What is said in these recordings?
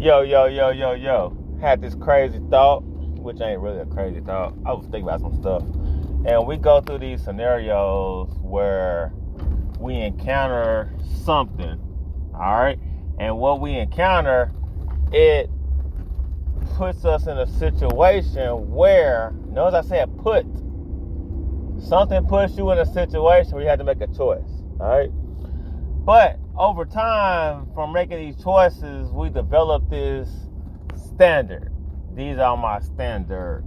Yo. Had this crazy thought, which ain't really a crazy thought. I was thinking about some stuff. And we go through these scenarios where we encounter something. Alright? And what we encounter, it puts us in a situation where, notice I said put. Something puts you in a situation where you have to make a choice. Alright? But over time, from making these choices, we develop this standard. These are my standards.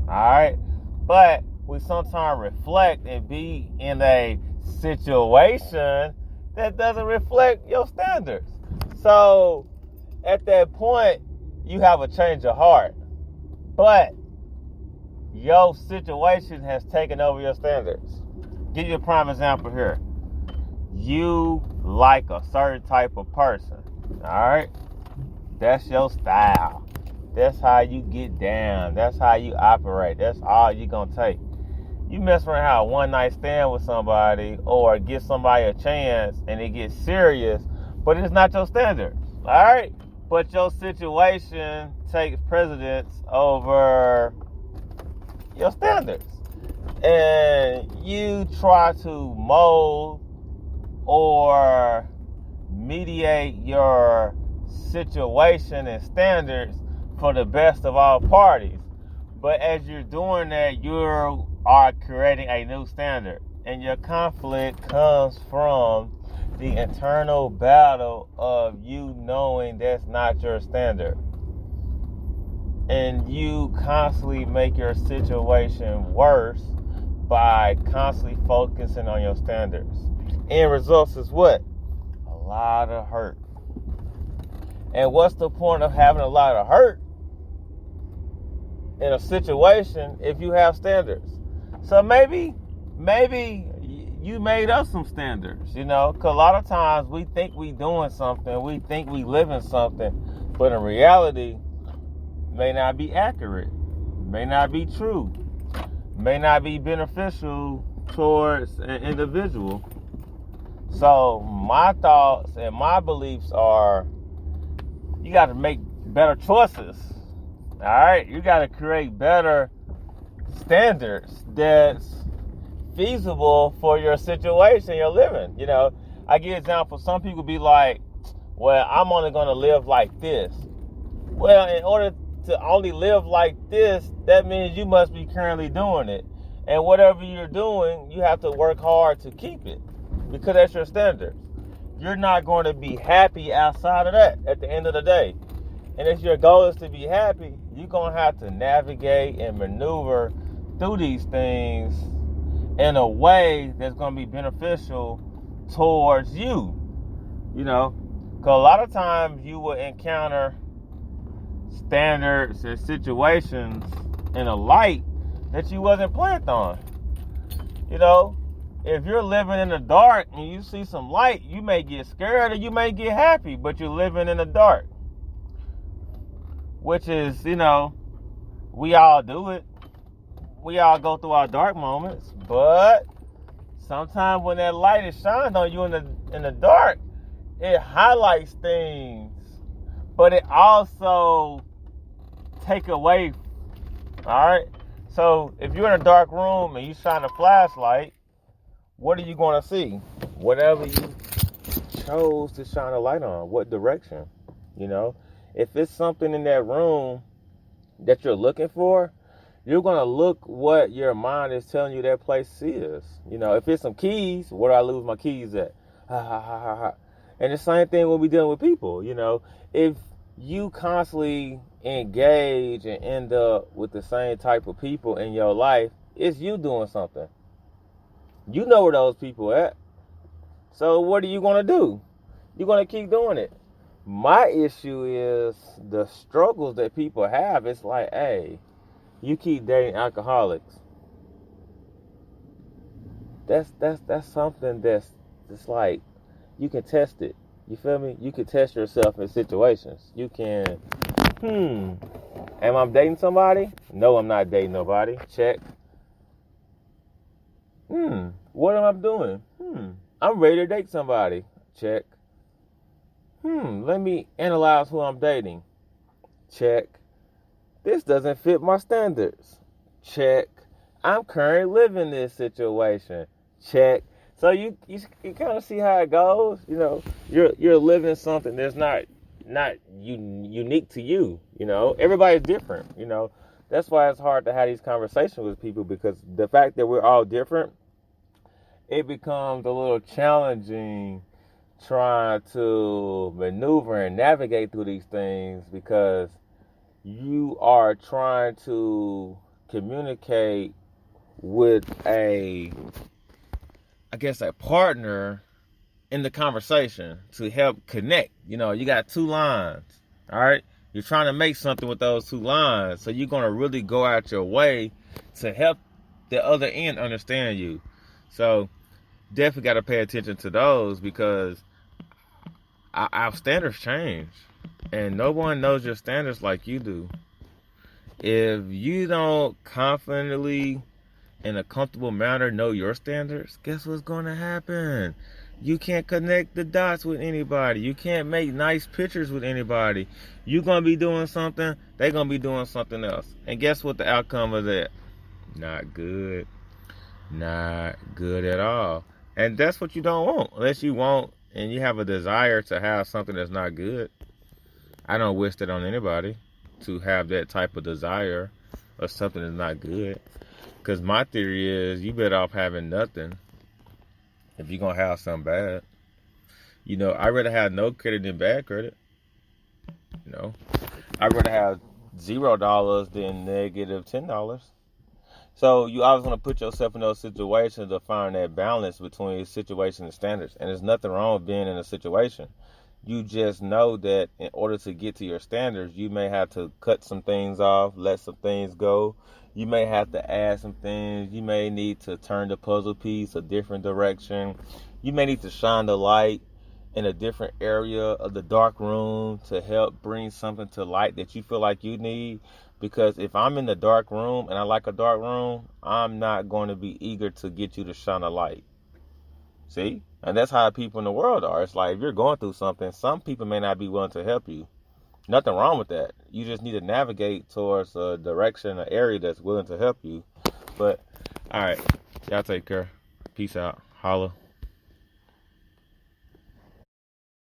Alright? But we sometimes reflect and be in a situation that doesn't reflect your standards. So at that point, you have a change of heart. But your situation has taken over your standards. Give you a prime example here. You like a certain type of person. Alright? That's your style. That's how you get down. That's how you operate. That's all you're going to take. You mess around, have a one night stand with somebody or give somebody a chance and it gets serious, but it's not your standards. Alright? But your situation takes precedence over your standards. And you try to mold or mediate your situation and standards for the best of all parties. But as you're doing that, you are creating a new standard. And your conflict comes from the internal battle of you knowing that's not your standard. And you constantly make your situation worse by constantly focusing on your standards. End results is what? A lot of hurt. And what's the point of having a lot of hurt in a situation if you have standards? So maybe you made up some standards, because a lot of times we think we doing something, we think we living something, but in reality, may not be accurate, may not be true, may not be beneficial towards an individual. So my thoughts and my beliefs are, you got to make better choices. All right, you got to create better standards that's feasible for your situation you're living. I give an example. Some people be like, well, I'm only going to live like this. Well, in order to only live like this, that means you must be currently doing it. And whatever you're doing, you have to work hard to keep it, because that's your standards. You're not going to be happy outside of that at the end of the day. And if your goal is to be happy, you're going to have to navigate and maneuver through these things in a way that's going to be beneficial towards you. Because a lot of times you will encounter standards and situations in a light that you wasn't planned on. If you're living in the dark and you see some light, you may get scared or you may get happy, but you're living in the dark. Which is, we all do it. We all go through our dark moments, but sometimes when that light is shined on you in the dark, it highlights things, but it also take away. All right. So if you're in a dark room and you shine a flashlight, what are you going to see? Whatever you chose to shine a light on. What direction? If it's something in that room that you're looking for, you're going to look what your mind is telling you that place is. If it's some keys, where do I lose my keys at? And the same thing when we dealing with people. If you constantly engage and end up with the same type of people in your life, it's you doing something. You know where those people at. So what are you going to do? You're going to keep doing it. My issue is the struggles that people have. It's like, hey, you keep dating alcoholics. That's something that's like, you can test it. You feel me? You can test yourself in situations. You can, am I dating somebody? No, I'm not dating nobody. Check. What am I doing? I'm ready to date somebody. Check. Let me analyze who I'm dating. Check. This doesn't fit my standards. Check. I'm currently living this situation. Check. So you kind of see how it goes. You know, you're living something that's not unique to you. You know, everybody's different. You know, that's why it's hard to have these conversations with people, because the fact that we're all different, it becomes a little challenging trying to maneuver and navigate through these things, because you are trying to communicate with a partner in the conversation to help connect. You know, you got two lines, all right? You're trying to make something with those two lines, so you're going to really go out your way to help the other end understand you. So definitely got to pay attention to those, because our standards change, and no one knows your standards like you do. If you don't confidently, in a comfortable manner, know your standards, guess what's going to happen? You can't connect the dots with anybody. You can't make nice pictures with anybody. You're going to be doing something, they're going to be doing something else. And guess what the outcome of that? Not good. Not good at all. And that's what you don't want. Unless you want and you have a desire to have something that's not good. I don't wish that on anybody, to have that type of desire of something that's not good. Because my theory is, you better off having nothing if you're going to have something bad. You know, I'd rather have no credit than bad credit. You know, I'd rather have $0 than negative $10. So you always want to put yourself in those situations to find that balance between situation and standards. And there's nothing wrong with being in a situation. You just know that in order to get to your standards, you may have to cut some things off, let some things go. You may have to add some things. You may need to turn the puzzle piece a different direction. You may need to shine the light in a different area of the dark room to help bring something to light that you feel like you need. Because if I'm in the dark room and I like a dark room, I'm not going to be eager to get you to shine a light. See? And that's how people in the world are. It's like, if you're going through something, some people may not be willing to help you. Nothing wrong with that. You just need to navigate towards a direction, an area that's willing to help you. But, all right. Y'all take care. Peace out. Holla.